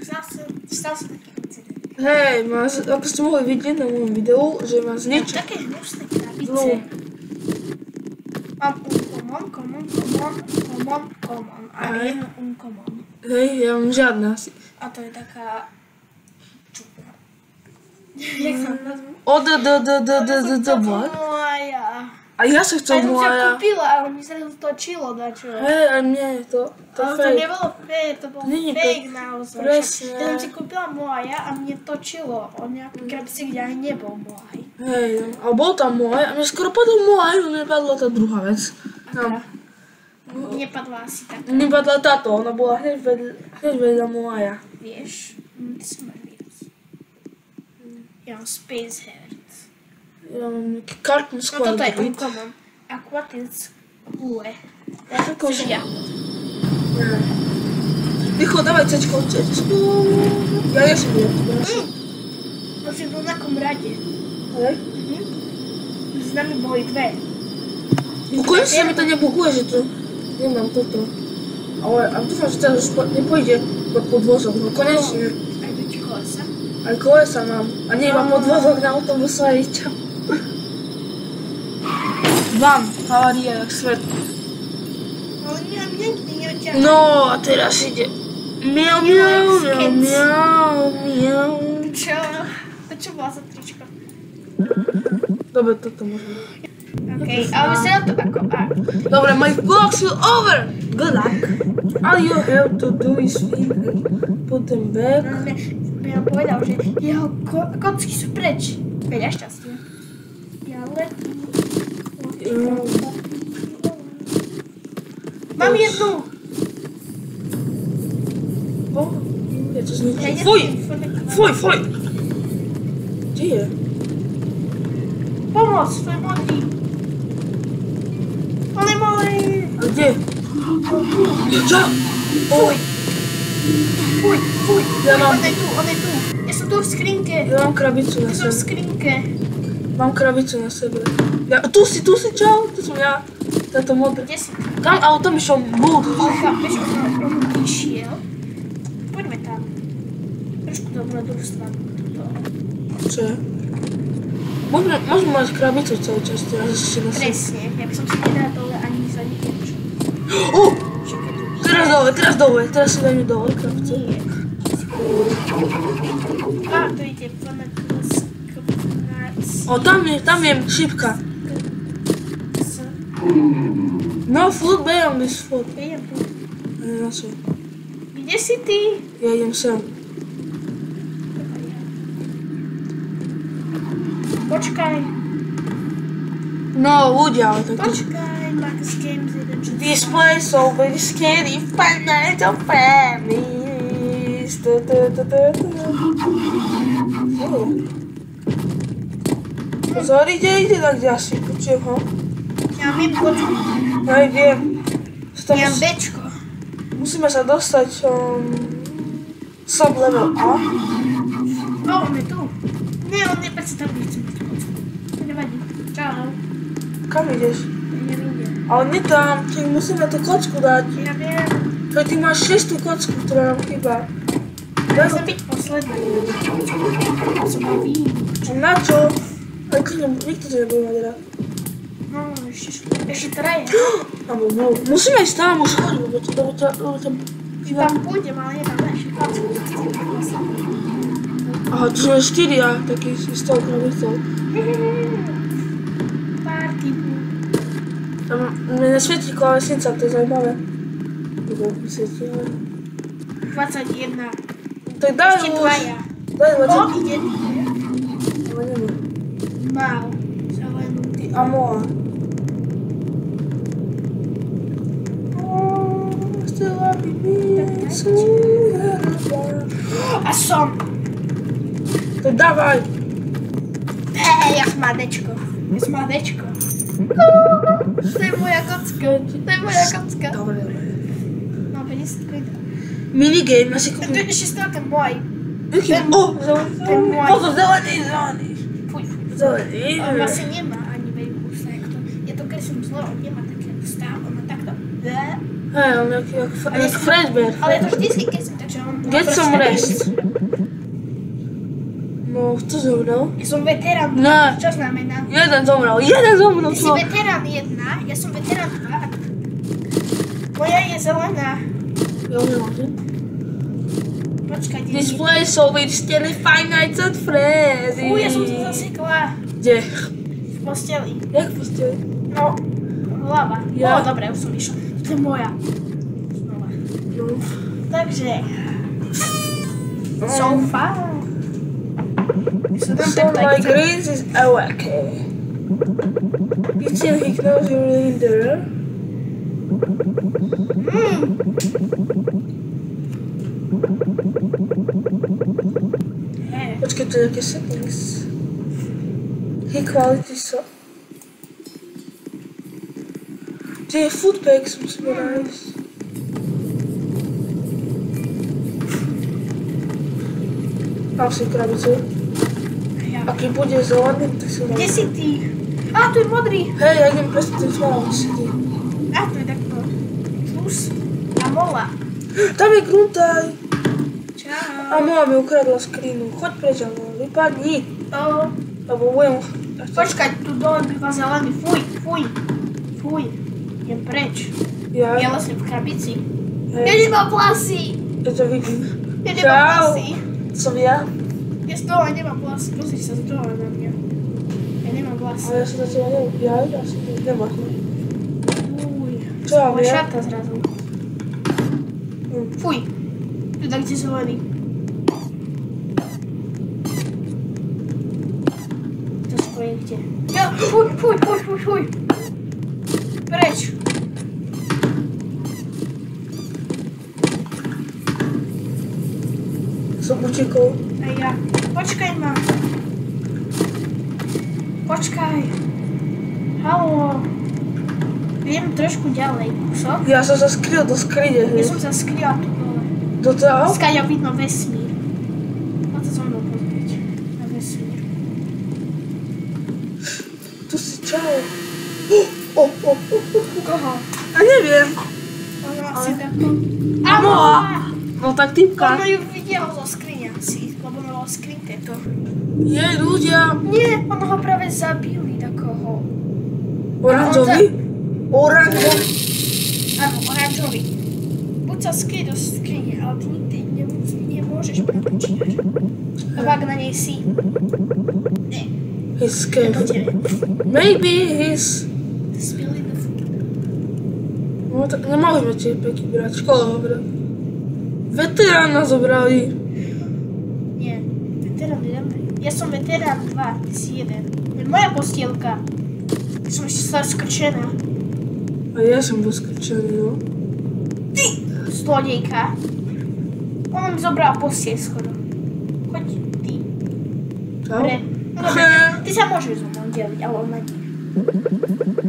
Stal sa taký incident. Hej, ako ste mohli vidieť na môjom videu, že ma zničil. Také hnusné krabice. Mám common a jednu uncommon. Hej, ja mám žiadne asi. A to je taká čupra. Jak sa nazvú? Moja. A ja som chcel moja. Ja som moja. kúpila, ale mi sa točilo dačo. Hej, a nie, to Ale to fake. nebolo fake, to bolo fake naozaj. Presne. Ja som si kúpila moja a mne točilo o nejaký krabici, kde aj nebol môj. Hej, a bol tam môj a mne skoro padol môj, no nepadla tá druhá vec. No. Nepadla asi tak. Nepadla táto, ona bola hneď vedľa moja. Vieš, ty si máš viac. Ja mám Space Heart. Ja mám nejaký kartný No squad. toto je uncommon. Aquatics Blue. Ja to kožia. Ticho, dawaj cečko. Ja jesem je. No si v rovnakom rade. Hej? S nami boli dve. Konečne mi to nebuguje, že to nemám toto. Ale a dúfam, že teraz už nepôjde podvozok, no konečne. Aj do ti kolesa. Aj kolesa mám. A nie iba podvozok na autobuse a iťa. Vám, havária, jak svet. Ale mňa neoťahne. No a teraz ide. Miau, miau, miau, miau, miau. Čo? To čo bola za tričko? Dobre, toto môžeme. Okej, ale vyzerá to ako art. Dobre, my vlogs will over. Good luck. All you have to do is put them back. Ja povedal, že jeho kocky sú preč. Veľa šťastia. Ja letím. Mám jednu. Je to zničí. Fuj! Fuj, fuj! Kde je? Pomoc, to je modrý. On je môj. A kde? Čo? Fuj. Fuj, fuj. Ja mám- On je tu. Ja som tu v skrinke. Ja mám krabicu na Ja som v sebe. skrinke. Mám krabicu na sebe. Ja, tu si, čau. Tu som ja. Táto modrá. Kde si? Tam, ale tam išiel blúd. Chápeš, on išiel. Poďme tam. Trošku to na druhú stranu. Čo je? Môžeme mať krabicu celý čas, teraz ešte na sebe. Presne, ja by som si nedala dole ani za niečo. Čakaj tu. Teraz dole, teraz si dajme dole krabicu. Nie. Á, tu ide Planetus Knarts. O, tam je šipka. No, food, bejam this food. Ja idem tu. Na čo? Kde si ty? Ja idem sem. Počkaj. No, ľudia, ale tak to... Počkaj, Marcus Games jeden čo... This place so very scary, financial families. Sorry, ide tak ďalší, počujem ho. Ja mám jednu počku. Hej, viem. Ja mám Bčko. Musíme sa dostať sub-level A. O, on je tu. Nie, on je predsa tam, nechcem byť počku. To nevadí. Čau. Kam ideš? Ja nevidím. Ale nie tam, ti musíme tú kocku dať. Ja viem. Veď ty máš 6. kocku, ktorá nám chýba. Ja chcem byť posledný. Som mal výnimku. Na čo? Ale nikto to nebude mať rád. No, ešte traje. No, musíme ísť tam už, lebo tam... Tam pôjdem, ale nie tam ešte kocku. Aha, tu sme 4 a taký s tou krabicou. Party. Tam mne nesvietí klávesnica, to je zaujímavé. Lebo mi svietí, ale... 21. Tak daj Ešte už. dvaja. Daj O, 20. ide. Ale nemá. Mal. Zelenú. A moa. A som. To dávaj. Ja som má Dčko. Ja som má Dčko. To je moja kocka. To je moja kocka. Dobre. No, 50 quid. Minigame, asi To kúpim. je ešte stále ten môj. Jaký? O, zelený. môj. Pozor, zelený. Fuj. Zelený. On vlastne nemá ani veľkú sektu. Ja to kreslím zle, on nemá taký stav, on má takto. Hej, on nejaký Fredbear. Ale to vždycky kreslím, takže on Get some rest. No, kto zomrel? Ja som veterán 2. Ne. Čo znamená? Jeden zomrel, Ty si veterán 1, ja som veterán 2. Moja je zelená. Ja už nemám. Počkaj, This place so weird, still Five Nights at Freddy's. Ja som sa zasekla Kde? v posteli. Jak v posteli? No, hlava. Ja? Dobre, už som išla. To je moja. Znova. No. Takže... So far. So my grace is awake. You still he knows you're in there? Počkaj, to je nejaké settings. Equality so... Kde je foodpacks, musíme nájsť. Mám si krabicu. A keď bude zelený, tak si Kde si ty? Á, tu je modrý. Hej, ja idem presne ten chváľom si ty. Á, tu je takto. Plus a mola. Tam je gruntaj. Čau. A moja mi ukradla skrinu. Choď preč, ale vypadni. Lebo budem... Počkaj, tu dole býva zelený. Fuj. Idem preč. Ja? Ja vlastne v krabici. Hej. Ja nemám vlasy. Ja to vidím. Ja nemám vlasy. Som ja? Ja z toho nemám vlasy. Pozri sa z toho na mňa. Ja nemám vlasy. Ale ja som na teba neviem. Ja som nemáš. Fuj. Čo mám Moja ja? šata zrazu. Fuj. Tu tak kde zelený. To skoro je kde? Ja, fuj. Preč. Som utekol. A ja. Počkaj ma. Počkaj. Haló. Idem trošku ďalej. Čo? Ja som sa skryl do skrine, Ja hej. som sa skryla tu dole. Do toho? Skáďa vidno vesmír. No to so mnou pozrieť. Na vesmír. Tu si čau. Koho? A neviem. Ono asi takto. Moa. No tak typka. Ono ju videlo zo skrine asi. Lebo malo skrinke to. Jej, ľudia. Nie, ono ho práve zabili takoho. Oranžový? Oranžový. Áno, oranžový. Buď sa skryj do skrine, ale ty nikdy nemôžeš prepočítať. Lebo ak na nej si. Nie. He's scared. Maybe he's... Spili the food. No tak nemali sme tie peky brať. Škola hovorila. Veterána zobrali. Nie, veterán 1. Ja som veterán 2, ty si 1. Je moja postielka. Ty som ešte sa skrčená. A ja som bol skrčený, no. Ty, zlodejka. Ona mi zobrala postieľ skoro. Choď, ty. Čau. Dobre. No dobre, ty sa môžeš so mnou deliť, ale ona nie.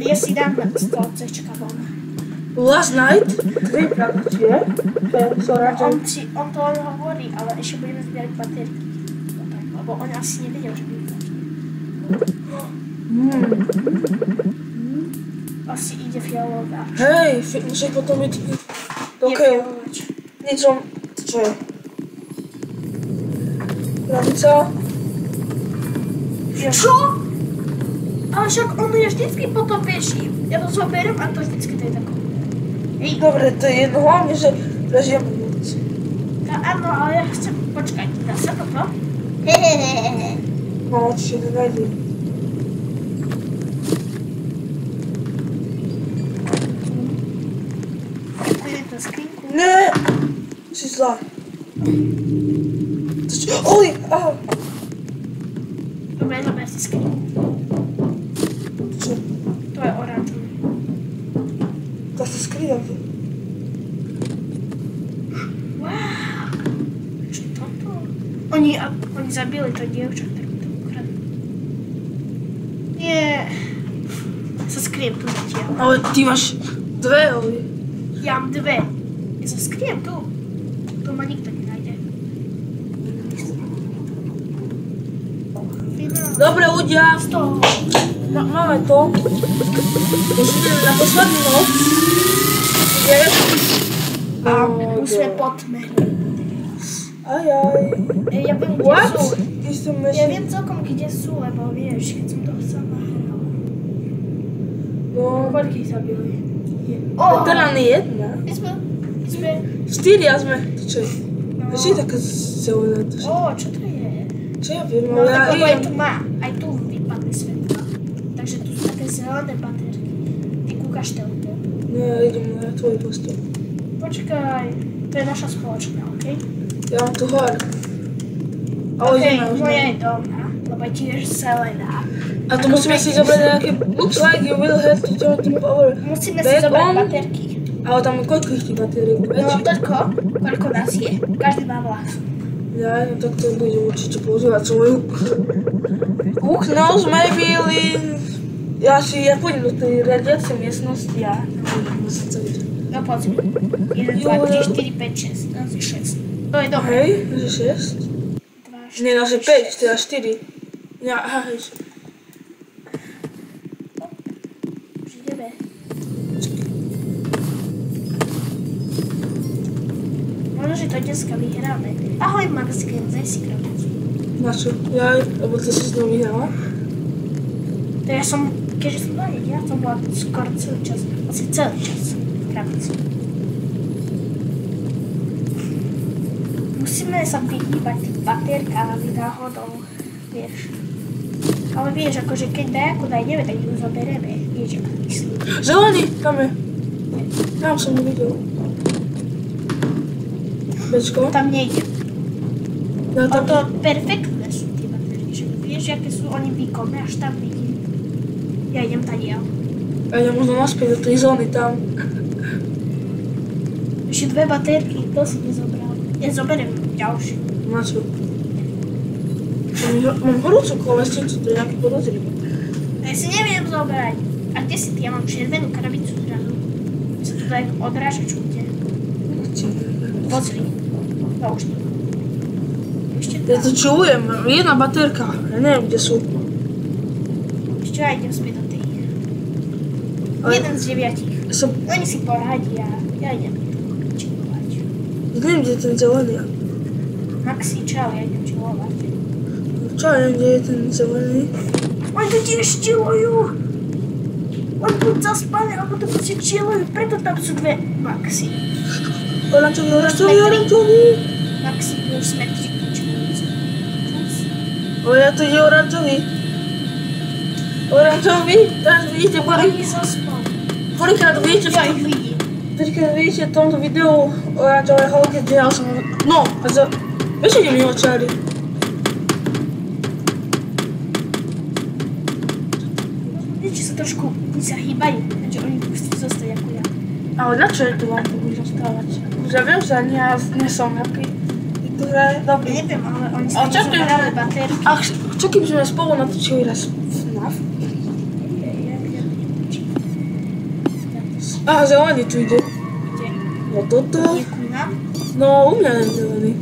Ja si dám z toho cečka von. Last night? Dve prakcie. On to len hovorí, ale ešte budeme zbierať baterky. Lebo on asi nevedel, že bude tak. Asi ide fialová. Hej, však potom je taký... Dokiaľ. Niečo... Čo je? Krabica? Čo? Ale však ono je vždycky potom beží. Ja to zoberiem a to vždycky to je tako. Hej. Dobre, to je jedno, hlavne, že prežijeme noc. Áno, ale ja chcem počkať. Dá sa toto? Hehehehe. No, určite to nájdem. Pôjdem to skrinku. Ne! Si zlá. Oj! Aha! Dobre, zober si skrinku. Čo? To je oranžový. To sa skrývam. Wow. Čo toto? Oni zabili to dievča, ktorú to ukradli. Nie. Sa skryjem tu zatiaľ. Ale ty máš dve, ale... Ja mám dve. Ja sa skryjem tu. Tu ma nikto nenájde. Dobre, ľudia. Z toho. Máme to. Už ideme na poslednú noc. A už sme pod tme. Ajaj. Ja viem, kde What? sú. Ja Ja viem celkom, kde sú, lebo vieš, keď som to sama hrala. No, Koľko ich zabili? to len jedna. My sme... 4 sme. To čo je? No. Čo je taká zelená? Čo to je? Čo ja viem, No, ale ja tak lebo aj idem. tu má. Aj tu vypadli svetla. Takže tu sú také zelené baterky. Ty kúkaš telku. No, ja idem na tvoj postoj. Počkaj. To je naša spoločná, okej? Ja mám tu hor. Okej, moja je dobrá, lebo je tiež zelená. A tu musíme si zobrať nejaké... Looks like you will have to turn the power. Musíme si back zobrať on. baterky. Ale tam koľko ich tých batériek? No toľko, koľko nás je. Každý má vlast. Ja, no tak to budem určite používať svoju. Who knows, maybe Lynn... Ja pôjdem do tej radiacej miestnosti a budem musieť sa vidieť. No pozri. 1, 2, 3, 4, 5, 6. No 6. To je dobré. Hej, že 6? 2, 4, Nie, no že 5, teda 4. Ja, aha, hej. Už ideme. Možno, že to dneska vyhráme. Ahoj Max Games, daj si krabicu. Na čo? Ja, lebo ty si znovu vyhrala? To ja som, keďže som dojde, ja som bola skoro celý čas. Asi celý čas v krabici. Musíme sa vyhýbať tých baterkám, aby náhodou, vieš. Ale vieš, akože keď dajakú nájdeme, tak ju zobereme. Vieš, ako myslím. Zelený, tam je. Tam som ho videl. Bečko? Tam nejde. Ja O tam... to perfektné sú tie baterky, že vieš, aké sú oni výkonné, až tam vidím. Ja idem tadiaľ. Ja idem možno naspäť do tej zóny tam. Ešte 2 baterky, to si nezobral. Ja zoberiem ďalšiu. Na čo? Mám horúcu kolesnicu, to je nejaký podozrivé. Ja si neviem zobrať. A kde si ty? Ja mám červenú krabicu zrazu. Sa tu daj odrážač bude. Pozri. To už nie. Ešte Ja to tam. čujem, jedna baterka, ja neviem, kde sú. Ešte ja idem späť do tej. Ale- 1 z 9. Som... Oni si poradia. Ja idem čilovať. Neviem, kde je ten zelený. Maxi, čau, ja idem čilovať. Čo, ja neviem, kde je ten zelený. Oni tu tiež čilujú. Oni buď zaspali, alebo to proste čilujú. Preto tam sú 2 Maxi. Oranžový. Maxi, už sme 3 čilujúce. O, ja to je oranžový. Oranžový, teraz vidíte, Oni zaspali. prvýkrát vidíte, Ja ich vidím. v tomto videu oranžového, keď ja som... No, a za... Vieš, idem mimo čáry. Viete, sa trošku sa hýbajú, takže oni musí zostať ako ja. Ale na čo je tu vám tu budú zostávať? Už ja viem, že ani ja nie som nejaký... Dobrý. Neviem, ale oni Ale sa čo nezoberali baterky. Ach, čo keby sme spolu natočili raz FNAF? Aha, zelený tu ide. Kde? No toto. Nie ku nám? No, u mňa je zelený. A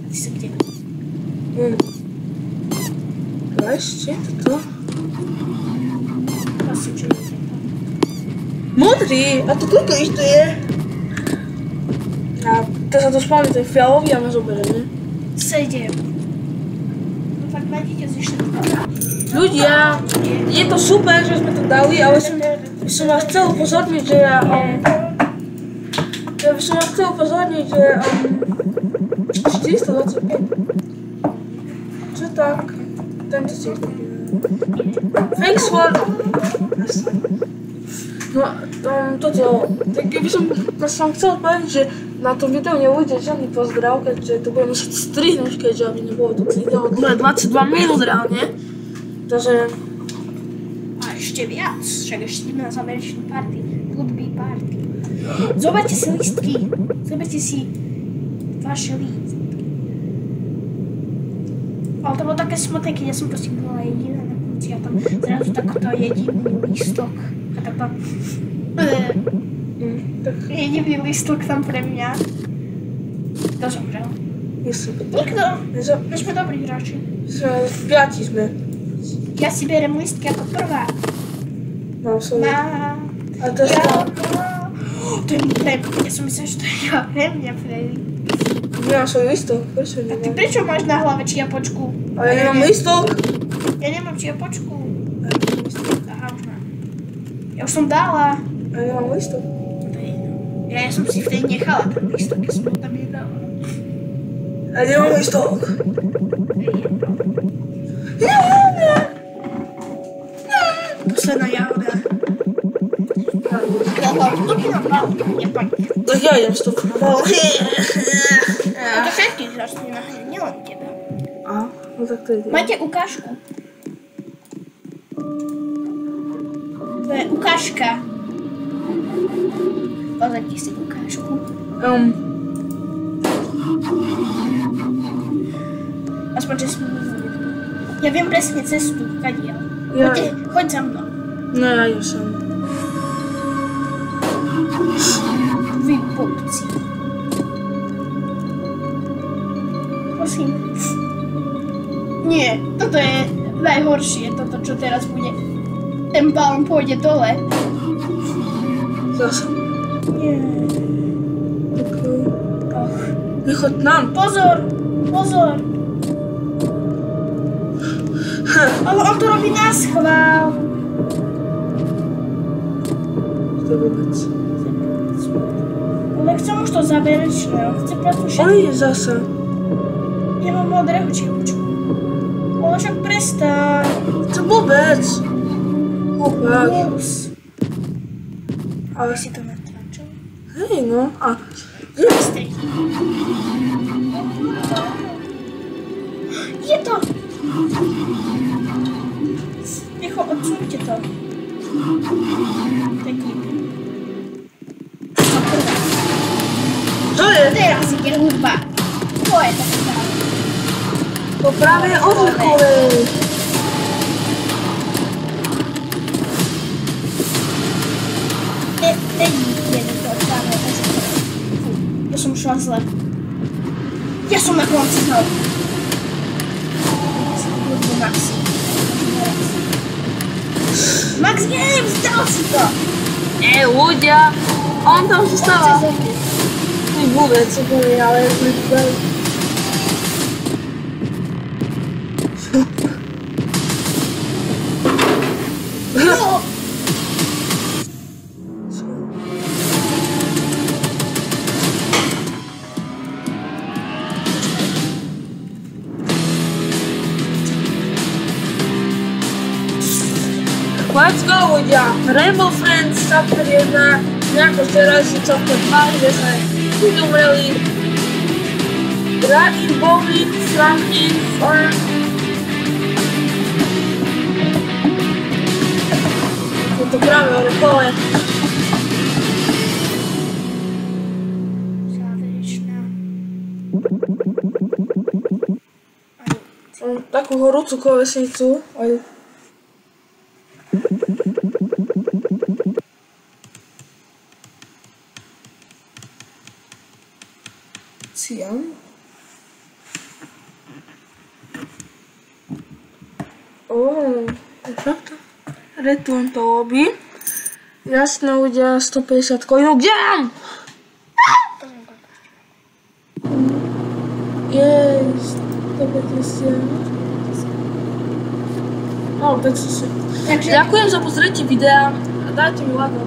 ty sa kde? A ešte toto. Prosím, čo je to? Modrý, a to koľko ich tu je? A to sa to spálne, to je fialový a ma zoberie, ne? 7. No tak nájdete si všetko. Ľudia, je to super, že sme to dali, ale som vás chcel upozorniť, že by som vás chcel upozorniť, že 425. Čo tak? Tento si thanks for... No, toto, tak keby som chcel povedať, že na tom videu neujde žiadny pozdrav, keďže to budem musieť strihnúť, keďže aby nebolo to video dlhé 22 minút reálne. Takže... A ešte viac, však ešte ideme na záverečnú party. Goodbye party. Zoberte si listky. Zoberte si vaše lístky. Ale to bolo také smutné, keď ja som proste bola jediná na konci a tam zrazu takto jediný lístok. A takto... Jediný lístok tam pre mňa. Kto zomrel? Nikto. My sme dobrí hráči. Piati sme. Ja si berem listky ako prvá. No, som... A to je To je pre mňa. Ja som myslela, že to je pre mňa, Freddy. Nemám svoj listok, prečo A ty nemám? prečo máš na hlave čiapočku? Ale ja nemám listok. Ja nemám čiapočku. Aha, už mám. Ja už som dala. A ja nemám listok. To je jedno. Ja som si vtedy nechala ten listok, ja som ho tam nedala. A ja nemám listok. Posledná jahoda. To by nám dal. Nepoň. Tak ja idem s tou. To všetkých rastlinách, nielen teba. Aha, no tak to ide. Máte ukážku? To je ukážka. Pozrite si ukážku. Aspoň, že sme ja viem presne cestu, kadiaľ. Ja. Choď za mnou. No ja idem sem. Vy blbci. Prosím. Nie, toto je najhoršie, toto čo teraz bude. Ten balón pôjde dole. Zase. Nie. Okay. Och. Vychod nám. Pozor, pozor. Ale on to robí na schvál. To vôbec. Ale chcem už to záverečné, on chce prácu On všetko. ide zase. Ja mám modrého čiapočku. Ale však prestaň. To vôbec. Opak. Mus. Ale Si to natlačil? hej no. A Strich. Je to! Ticho, odsuňte to. To je klip. A prvá. čo je? Teraz ide hudba. To je to práve. To práve je odlikové. Teď je to práve odlikové. Ja som šla zle. Ja som na konci znovu. Max. Max, nie, vzdal si to. ľudia. On tam zostáva. Ty vôbec, co povie, ale ľudia. No. Let's go ľudia. Rainbow Friends chapter 1. Nejako teraz je chapter 2, kde sa ľudia umreli. Dragon, bowling, Franklin, Fern. Je to práve orkole. Záverečná. Mám takú horúcu klávesnicu. Aj Cian. Fakt? Return to lobby. Jasné ľudia, 150 coinov. Kde mám? Jej, 150. No, 500. Takže Ďakujem za pozrietie videa a dajte mi like.